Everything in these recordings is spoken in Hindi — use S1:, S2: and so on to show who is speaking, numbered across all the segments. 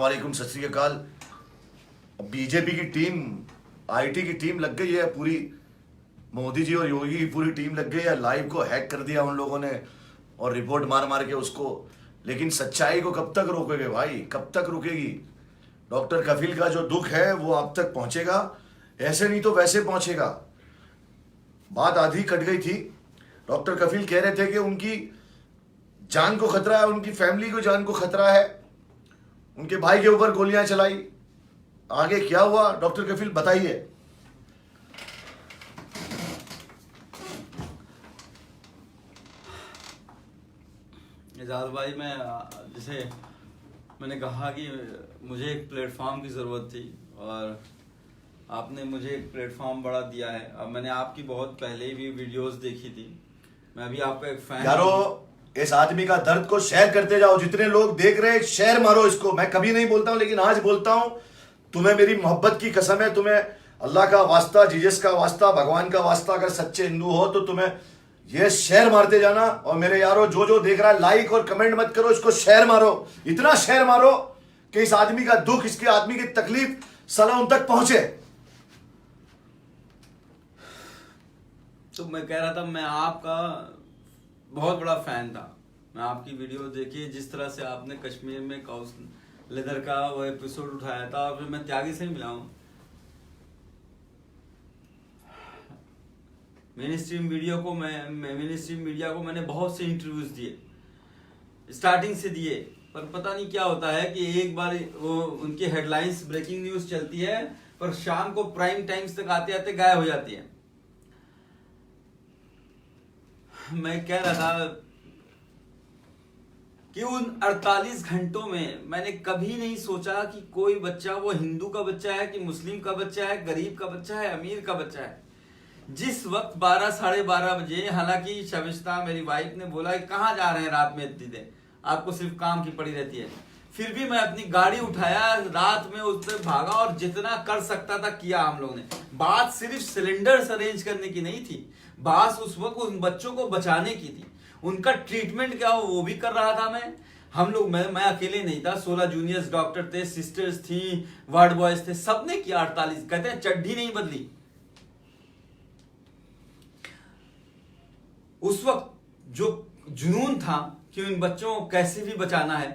S1: वालेकुम, सत श्री अकाल। बीजेपी की टीम, आईटी की टीम लग गई है पूरी, मोदी जी और योगी की पूरी टीम लग गई है। लाइव को हैक कर दिया उन लोगों ने और रिपोर्ट मार मार के उसको। लेकिन सच्चाई को कब तक रोकोगे भाई, कब तक रुकेगी? डॉक्टर कफील का जो दुख है वो आप तक पहुंचेगा, ऐसे नहीं तो वैसे पहुंचेगा। बात आधी कट गई थी। डॉक्टर कफील कह रहे थे कि उनकी जान को खतरा है, उनकी फैमिली को जान को खतरा है, उनके भाई के ऊपर गोलियां चलाई। आगे क्या हुआ डॉक्टर कफील बताइए।
S2: एजाज भाई, मैं जैसे मैंने कहा कि मुझे एक प्लेटफॉर्म की ज़रूरत थी और आपने मुझे एक प्लेटफॉर्म बड़ा दिया है। अब मैंने आपकी बहुत पहले भी वीडियोस देखी थी, मैं अभी आपका एक फैन।
S1: यारो, इस आदमी का दर्द को शेयर करते जाओ, जितने लोग देख रहे हैं शेयर मारो इसको। मैं कभी नहीं बोलता हूं लेकिन आज बोलता हूं, तुम्हें मेरी मोहब्बत की कसम है, तुम्हें अल्लाह का वास्ता, जीसस का वास्ता, भगवान का वास्ता, अगर सच्चे हिंदू हो तो तुम्हें ये शेयर मारते जाना। और मेरे यारो, जो जो देख रहा है लाइक और कमेंट मत करो, इसको शेयर मारो, इतना शेयर मारो कि इस आदमी का दुख, इसके आदमी की तकलीफ साला उन तक पहुंचे।
S2: तो मैं कह रहा था, मैं आपका बहुत बड़ा फैन था। मैं आपकी वीडियो देखी, जिस तरह से आपने कश्मीर में काउस लेदर का वो एपिसोड उठाया था, और फिर मैं त्यागी से मिला हूँ। मेन स्ट्रीम मीडिया को मैंने बहुत से इंटरव्यूज दिए, स्टार्टिंग से दिए, पर पता नहीं क्या होता है कि एक बार वो उनकी हेडलाइंस ब्रेकिंग न्यूज चलती है, पर शाम को प्राइम टाइम्स तक आते आते गायब हो जाती है। मैं कह रहा था कि उन 48 घंटों में मैंने कभी नहीं सोचा कि कोई बच्चा, वो हिंदू का बच्चा है कि मुस्लिम का बच्चा है, गरीब का बच्चा है, अमीर का बच्चा है, जिस वक्त 12 साढ़े 12 बजे, हालांकि शबिस्ता मेरी वाइफ ने बोला कि कहाँ जा रहे हैं रात में इतनी देर, आपको सिर्फ काम की पड़ी रहती है, फिर भी मैं अपनी गाड़ी उठाया, रात में उस पर भागा और जितना कर सकता था किया हम लोगों ने। बात सिर्फ सिलेंडर्स अरेंज करने की नहीं थी, बात उस वक्त उन बच्चों को बचाने की थी। उनका ट्रीटमेंट क्या हो वो भी कर रहा था मैं। हम लोग, मैं अकेले नहीं था, 16 जूनियर्स डॉक्टर थे, सिस्टर्स थी, वार्ड बॉयज थे, सबने किया। 48 कहते हैं चड्ढी नहीं बदली। उस वक्त जो जुनून था कि उन बच्चों को कैसे भी बचाना है,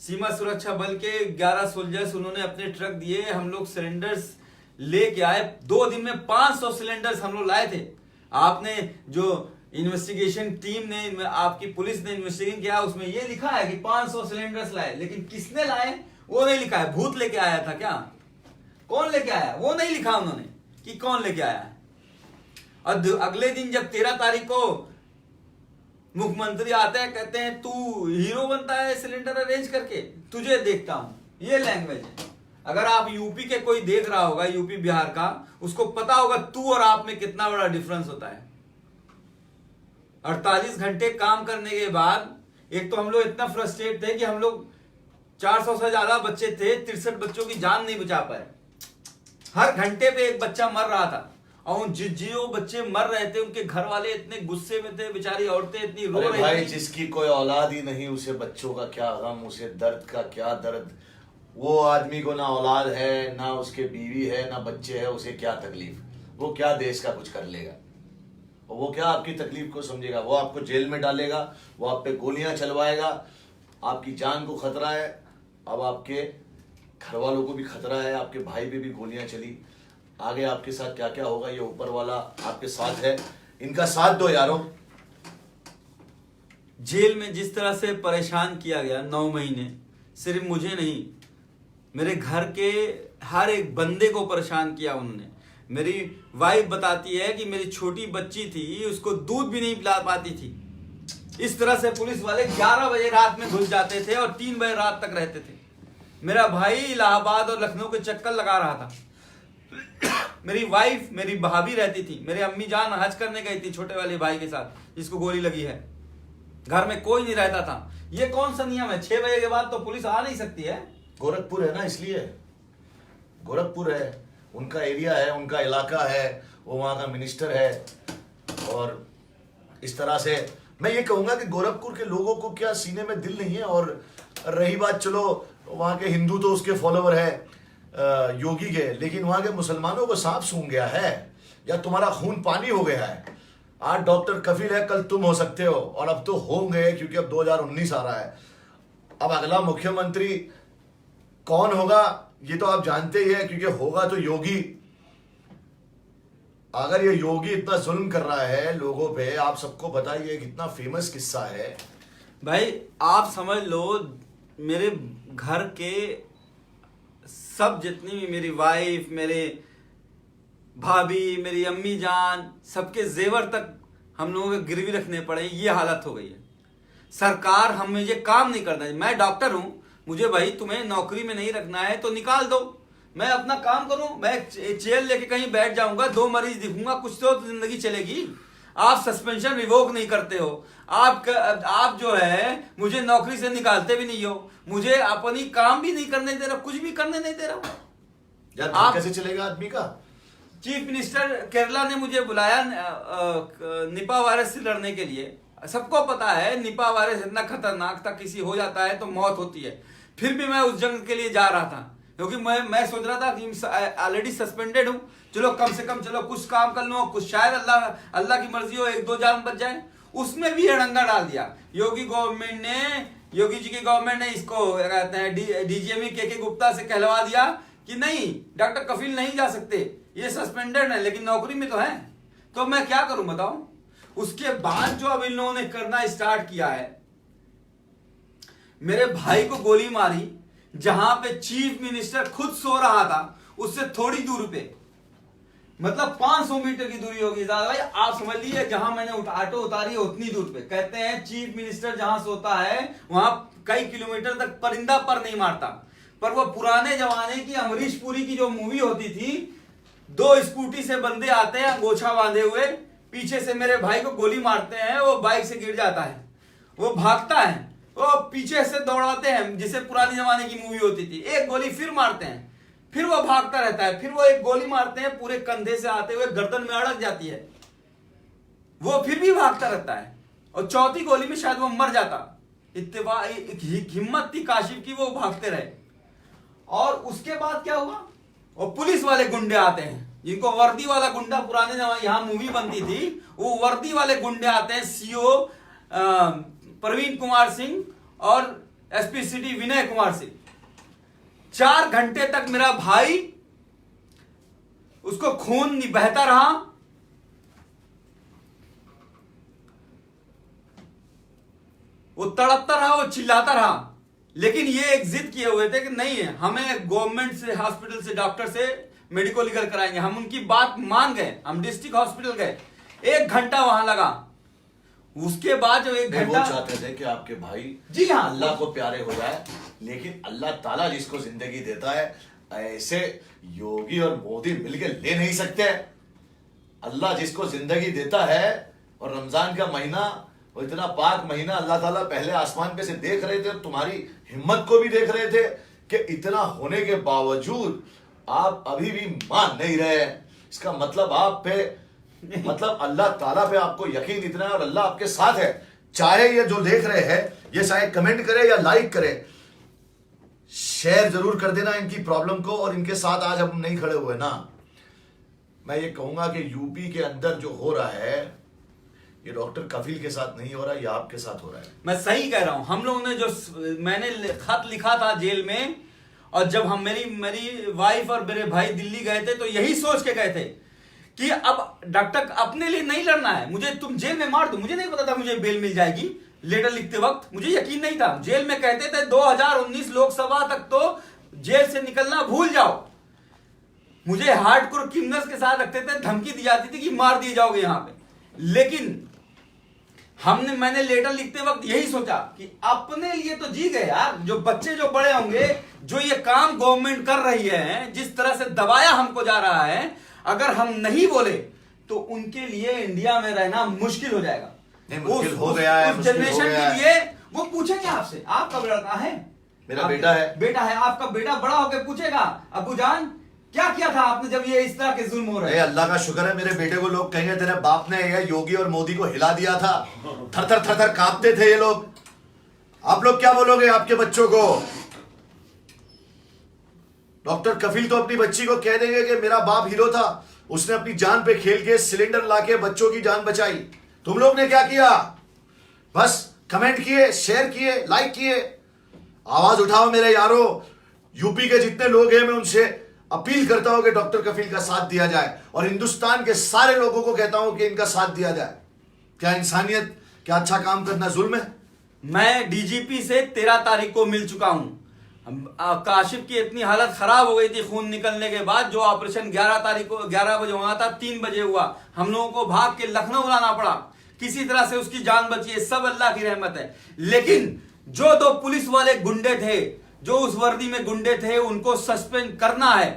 S2: सीमा सुरक्षा बल के 11 सोल्जर्स उन्होंने अपने ट्रक दिए, हम लोग सिलेंडर्स लेके आए। 2 दिन में 500 सिलेंडर्स हम लोग लाए थे। आपने जो इन्वेस्टिगेशन टीम ने, आपकी पुलिस ने इन्वेस्टिगेशन किया, उसमें ये लिखा है कि 500 सिलेंडर्स लाए, लेकिन किसने लाए वो नहीं लिखा है। भूत लेके आया था क्या? कौन लेके आया वो नहीं लिखा उन्होंने कि कौन लेके आया है। और अगले दिन जब 13 तारीख को मुख्यमंत्री आते हैं, कहते हैं तू हीरो बनता है सिलेंडर अरेंज करके, तुझे देखता हूं। ये लैंग्वेज है। अगर आप यूपी के कोई देख रहा होगा, यूपी बिहार का, उसको पता होगा तू और आप में कितना बड़ा डिफरेंस होता है। 48 घंटे काम करने के बाद एक तो हम लोग इतना फ्रस्ट्रेट थे कि हम लोग 400 से ज्यादा बच्चे थे, 63 बच्चों की जान नहीं बचा पाए। हर घंटे पे एक बच्चा मर रहा था, और जो बच्चे मर रहे थे उनके घर वाले इतने गुस्से में थे, बेचारी औरतें इतनी रो रही थी।
S1: भाई, जिसकी कोई औलाद ही नहीं, उसे बच्चों का क्या गम, उसे दर्द का क्या दर्द। वो आदमी को ना औलाद है, ना उसके बीवी है, ना बच्चे है, उसे क्या तकलीफ? वो क्या देश का कुछ कर लेगा? और वो क्या आपकी तकलीफ को समझेगा? वो आपको जेल में डालेगा, वो आप पे गोलियां चलवाएगा, आपकी जान को खतरा है। अब आपके घर वालों को भी खतरा है, आपके भाई पे भी गोलियां चली। आगे आपके साथ क्या क्या होगा, ये ऊपर वाला आपके साथ है, इनका साथ दो यारों।
S2: जेल में जिस तरह से परेशान किया गया 9 महीने, सिर्फ मुझे नहीं, मेरे घर के हर एक बंदे को परेशान किया उन्होंने। मेरी वाइफ बताती है कि मेरी छोटी बच्ची थी, उसको दूध भी नहीं पिला पाती थी। इस तरह से पुलिस वाले 11 बजे रात में घुस जाते थे और 3 बजे रात तक रहते थे। मेरा भाई इलाहाबाद और लखनऊ के चक्कर लगा रहा था। मेरी वाइफ, मेरी भाभी रहती थी, मेरी अम्मी जान हज करने गई थी छोटे वाले भाई के साथ, जिसको गोली लगी है। घर में कोई नहीं रहता था। ये कौन सा नियम है? 6 बजे के बाद तो पुलिस आ नहीं सकती है।
S1: गोरखपुर है ना, इसलिए गोरखपुर है, उनका एरिया है, उनका इलाका है, वो वहाँ का मिनिस्टर है। और इस तरह से मैं ये कहूँगा कि गोरखपुर के लोगों को क्या सीने में दिल नहीं है। और रही बात, चलो तो वहाँ के हिंदू तो उसके फॉलोवर है योगी के, लेकिन वहाँ के मुसलमानों को सांप सूंघ गया है या तुम्हारा खून पानी हो गया है। आज डॉक्टर कफिल है, कल तुम हो सकते हो, और अब तो होंगे, क्योंकि अब 2019 आ रहा है। अब अगला मुख्यमंत्री कौन होगा ये तो आप जानते ही है, क्योंकि होगा तो योगी। अगर ये योगी इतना जुल्म कर रहा है लोगों पे, आप सबको पता ही है, कितना फेमस किस्सा है
S2: भाई। आप समझ लो मेरे घर के सब जितनी भी मेरी वाइफ, मेरे भाभी, मेरी अम्मी जान, सबके जेवर तक हम लोगों को गिरवी रखने पड़े, ये हालत हो गई है। सरकार हम मुझे काम नहीं करना है। मैं डॉक्टर हूं, मुझे भाई तुम्हें नौकरी में नहीं रखना है तो निकाल दो, मैं अपना काम करूं। मैं चेयर लेके कहीं बैठ जाऊंगा, 2 मरीज दिखूंगा, कुछ तो जिंदगी चलेगी। आप सस्पेंशन रिवोक नहीं करते हो, आप जो है मुझे नौकरी से निकालते भी नहीं हो, मुझे अपनी काम भी नहीं करने दे रहा, कुछ भी करने नहीं दे रहा।
S1: यार
S2: आप
S1: कैसे चलेगा आदमी का।
S2: चीफ मिनिस्टर केरला ने मुझे बुलाया निपा वायरस से लड़ने के लिए। सबको पता है निपा वायरस इतना खतरनाक था, किसी हो जाता है तो मौत होती है। फिर भी मैं उस जंग के लिए जा रहा था, क्योंकि मैं सोच रहा था कि ऑलरेडी सस्पेंडेड हूं, चलो कम से कम चलो कुछ काम कर लूं, कुछ शायद अल्लाह की मर्जी हो 1-2 जान बच जाए। उसमें भी अड़ंगा डाल दिया योगी जी की गवर्नमेंट ने इसको क्या कहते हैं डीजीएमई के गुप्ता से कहलवा दिया कि नहीं, डॉक्टर कफिल नहीं जा सकते, ये सस्पेंडेड है, लेकिन नौकरी में तो है। तो मैं क्या करूं बताओ। उसके बाद जो अब इन लोगों ने करना स्टार्ट किया है, मेरे भाई को गोली मारी जहां पे चीफ मिनिस्टर खुद सो रहा था, उससे थोड़ी दूर पे, मतलब 500 मीटर की दूरी होगी ज्यादा भाई। आप समझ लीजिए जहां मैंने ऑटो उतारी है उतनी दूर पे। कहते हैं चीफ मिनिस्टर जहां सोता है वहां कई किलोमीटर तक परिंदा पर नहीं मारता। पर वो पुराने जमाने की अमरीश पुरी की जो मूवी होती थी, 2 स्कूटी से बंदे आते हैं गोछा बांधे हुए, पीछे से मेरे भाई को गोली मारते हैं, वो बाइक से गिर जाता है, वो भागता है, वो पीछे से दौड़ाते हैं, जिसे पुराने जमाने की मूवी होती थी। एक गोली फिर मारते हैं, फिर वो भागता रहता है, फिर वो एक गोली मारते हैं, पूरे कंधे से आते हुए गर्दन में अड़क जाती है, वो फिर भी भागता रहता है, और चौथी गोली में शायद वो मर जाता। इत्तेफा हिम्मत थी काशिफ की, वो भागते रहे। और उसके बाद क्या हुआ, और पुलिस वाले गुंडे आते हैं, जिनको वर्दी वाला गुंडा पुराने जमाने यहां मूवी बनती थी, वो वर्दी वाले गुंडे आते हैं। सीओ प्रवीण कुमार सिंह और एसपी सिटी विनय कुमार सिंह। 4 घंटे तक मेरा भाई, उसको खून बहता रहा, वो तड़पता रहा, वो चिल्लाता रहा, लेकिन ये एक जिद किए हुए थे कि नहीं है, हमें गवर्नमेंट से, हॉस्पिटल से, डॉक्टर से मेडिको लीगल कराएंगे। हम उनकी बात मान गए, हम डिस्ट्रिक्ट हॉस्पिटल गए, 1 घंटा वहां लगा। उसके बाद जो 1 घंटा,
S1: वो चाहते थे कि आपके भाई
S2: जी हाँ
S1: अल्लाह को प्यारे हो जाए, लेकिन अल्लाह ताला जिसको जिंदगी देता है, ऐसे योगी और मोदी मिलकर ले नहीं सकते। अल्लाह जिसको जिंदगी देता है, और रमजान का महीना, और इतना पाक महीना, अल्लाह ताला पहले आसमान पे से देख रहे थे, और तुम्हारी हिम्मत को भी देख रहे थे कि इतना होने के बावजूद आप अभी भी मान नहीं रहे। इसका मतलब आप पे, मतलब अल्लाह ताला पे आपको यकीन इतना है, और अल्लाह आपके साथ है। चाहे ये जो देख रहे हैं, ये चाहे कमेंट करे या लाइक करे, शेयर जरूर कर देना इनकी प्रॉब्लम को, और इनके साथ आज हम नहीं खड़े हुए ना। मैं ये कहूंगा कि यूपी के अंदर जो हो रहा है, ये डॉक्टर कफिल के साथ नहीं हो रहा, ये आपके साथ हो रहा है।
S2: मैं सही कह रहा हूं। हम लोगों ने जो, मैंने खत लिखा था जेल में, और जब हम मेरी वाइफ और मेरे भाई दिल्ली गए थे, तो यही सोच के गए थे कि अब डॉक्टर अपने लिए नहीं लड़ना है, मुझे तुम जेल में मार दो। मुझे नहीं पता था मुझे बेल मिल जाएगी। लेटर लिखते वक्त मुझे यकीन नहीं था। जेल में कहते थे 2019 लोकसभा तक तो जेल से निकलना भूल जाओ। मुझे हार्डकोर क्रिमिनल्स के साथ रखते थे, धमकी दी जाती थी कि मार दिए जाओगे यहां पे। लेकिन मैंने लेटर लिखते वक्त यही सोचा कि अपने लिए तो जी गए यार, जो बच्चे जो बड़े होंगे, जो ये काम गवर्नमेंट कर रही है, जिस तरह से दबाया हमको जा रहा है, अगर हम नहीं बोले तो उनके लिए इंडिया में रहना मुश्किल हो जाएगा।
S1: मुश्किल हो गया है,
S2: उस जनरेशन के लिए वो पूछेंगे आपसे, आपका लड़का है,
S1: मेरा बेटा है,
S2: आपका बेटा बड़ा होकर पूछेगा, अब्बू जान क्या किया था आपने जब ये इस तरह के जुल्म हो रहे हैं।
S1: अल्लाह का शुक्र है, मेरे बेटे को लोग कहेंगे तेरे बाप ने ये योगी और मोदी को हिला दिया था, थर थर थर थर कांपते थे ये लोग। आप लोग क्या बोलोगे आपके बच्चों को? डॉक्टर कफील तो अपनी बच्ची को कह देंगे कि मेरा बाप हीरो था, उसने अपनी जान पे खेल के सिलेंडर लाके बच्चों की जान बचाई। तुम लोग ने क्या किया? बस कमेंट किए, शेयर किए, लाइक किए। आवाज उठाओ मेरे यारो। यूपी के जितने लोग हैं मैं उनसे अपील करता हूं कि डॉक्टर कफील का साथ दिया जाए, और हिंदुस्तान के सारे लोगों को कहता हूं कि इनका साथ दिया जाए। क्या इंसानियत, क्या अच्छा काम करना जुल्म है?
S2: मैं डीजीपी से 13 तारीख को मिल चुका हूं। काशिफ की इतनी हालत खराब हो गई थी खून निकलने के बाद, जो ऑपरेशन 11 तारीख को 11 बजे होना था 3 बजे हुआ। हम लोगों को भाग के लखनऊ लाना पड़ा, किसी तरह से उसकी जान बची है। सब अल्लाह की रहमत है। लेकिन जो 2 पुलिस वाले गुंडे थे, जो उस वर्दी में गुंडे थे, उनको सस्पेंड करना है,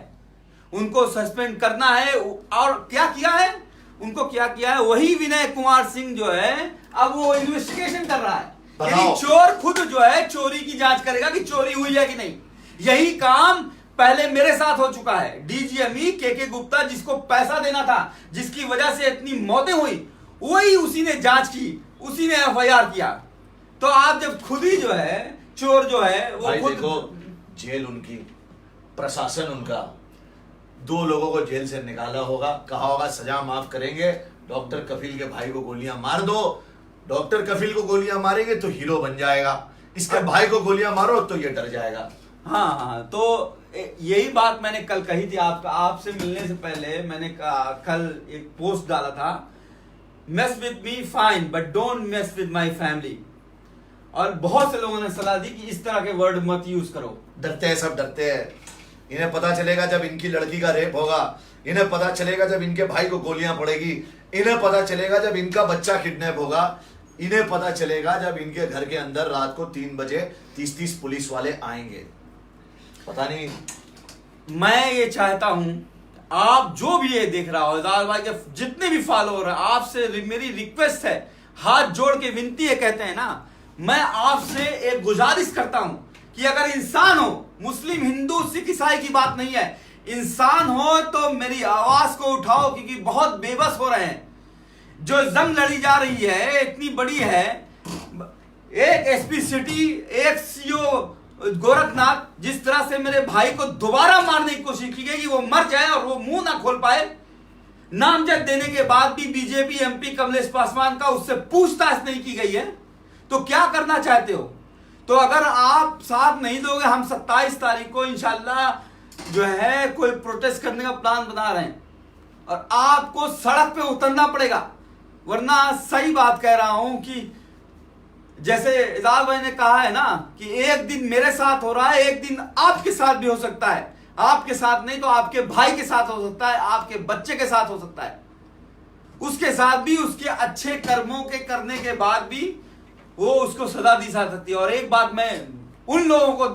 S2: उनको सस्पेंड करना है। और क्या किया है उनको, क्या किया है? वही विनय कुमार सिंह जो है अब वो इन्वेस्टिगेशन कर रहा है। यानी चोर खुद जो है चोरी की जांच करेगा कि चोरी हुई है कि नहीं। यही काम पहले मेरे साथ हो चुका है। डीजीएमई के गुप्ता, जिसको पैसा देना था, जिसकी वजह से इतनी मौतें हुई, वही उसी ने जांच की, उसी ने एफआईआर किया। तो आप जब खुद ही जो है चोर जो है वो खुद,
S1: देखो जेल उनकी, प्रशासन उनका, 2 लोगों को जेल से निकाला होगा, कहा होगा सजा माफ करेंगे, डॉक्टर कफील के भाई को गोलियां मार दो। डॉक्टर कफील को गोलियां मारेंगे तो हीरो बन जाएगा, इसके भाई को गोलियां मारो तो ये डर जाएगा।
S2: हाँ, तो यही बात मैंने कल कही थी आपसे मिलने से पहले। मैंने कल एक पोस्ट डाला था, mess with me fine but don't mess with my family. और बहुत से लोगों ने सलाह दी कि इस तरह के वर्ड मत यूज करो।
S1: डरते हैं, सब डरते हैं। इन्हें पता चलेगा जब इनकी लड़की का रेप होगा, इन्हें पता चलेगा जब इनके भाई को गोलियां पड़ेगी, इन्हें पता चलेगा जब इनका बच्चा किडनैप होगा, इन्हें पता चलेगा जब इनके घर के अंदर रात को 3 बजे 30-30 पुलिस वाले आएंगे। पता नहीं।
S2: मैं ये चाहता हूं, आप जो भी ये देख रहा हो, इजाज भाई के जितने भी फॉलोअर हैं, आपसे मेरी रिक्वेस्ट है, हाथ जोड़ के विनती है, कहते हैं ना, मैं आपसे एक गुजारिश करता हूं कि अगर इंसान हो, मुस्लिम हिंदू सिख ईसाई की बात नहीं है, इंसान हो तो मेरी आवाज को उठाओ, क्योंकि बहुत बेबस हो रहे हैं। जो जंग लड़ी जा रही है इतनी बड़ी है, एक एसपी सिटी, एक सीओ गोरखनाथ, जिस तरह से मेरे भाई को दोबारा मारने की कोशिश की गई कि वो मर जाए और वो मुंह ना खोल पाए, नामजद देने के बाद भी बीजेपी एमपी कमलेश पासवान का उससे पूछताछ नहीं की गई है, तो क्या करना चाहते हो? तो अगर आप साथ नहीं दोगे, हम 27 तारीख को इंशाल्लाह जो है कोई प्रोटेस्ट करने का प्लान बना रहे हैं, और आपको सड़क पे उतरना पड़ेगा। वरना सही बात कह रहा हूं कि जैसे इजाज भाई ने कहा है ना कि एक दिन मेरे साथ हो रहा है, एक दिन आपके साथ भी हो सकता है। आपके साथ नहीं तो आपके भाई के साथ हो सकता है, आपके बच्चे के साथ हो सकता है, उसके साथ भी, उसके अच्छे कर्मों के करने के बाद भी वो उसको सजा दी जा सकती है। और एक बात मैं उन लोगों को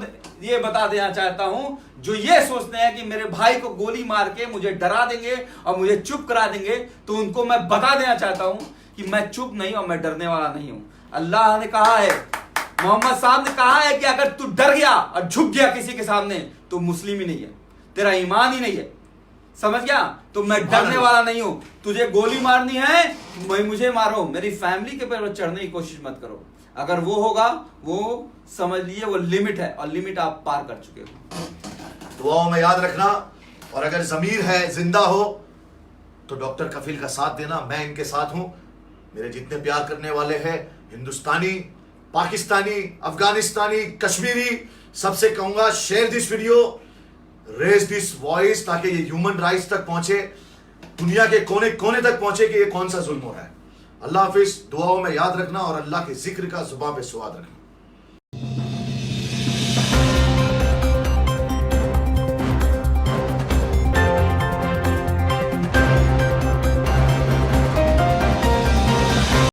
S2: ये बता देना चाहता हूं जो ये सोचते हैं कि मेरे भाई को गोली मार के मुझे डरा देंगे और मुझे चुप करा देंगे, तो उनको मैं बता देना चाहता हूं कि मैं चुप नहीं और मैं डरने वाला नहीं हूं। अल्लाह ने कहा है, मोहम्मद साहब ने कहा है कि अगर तू डर गया और झुक गया किसी के सामने तो मुस्लिम ही नहीं है, तेरा ईमान ही नहीं है, समझ गया? तो मैं डरने वाला नहीं हूं। तुझे गोली मारनी है मुझे मारो, मेरी फैमिली के पर चढ़ने की कोशिश मत करो। अगर वो होगा, वो समझ लिए वो लिमिट है, और लिमिट आप पार कर चुके हो।
S1: दुआओं में याद रखना, और अगर जमीर है, जिंदा हो, तो डॉक्टर कफील का साथ देना। मैं इनके साथ हूं। मेरे जितने प्यार करने वाले हैं, हिंदुस्तानी, पाकिस्तानी, अफगानिस्तानी, कश्मीरी, सबसे कहूंगा share this video, raise this voice, ताकि ये ह्यूमन राइट्स तक पहुंचे, दुनिया के कोने कोने तक पहुंचे कि ये कौन सा जुल्म हो रहा है। अल्लाह हाफिज। दुआओं में याद रखना और अल्लाह के जिक्र का जुबान पे स्वाद रखना।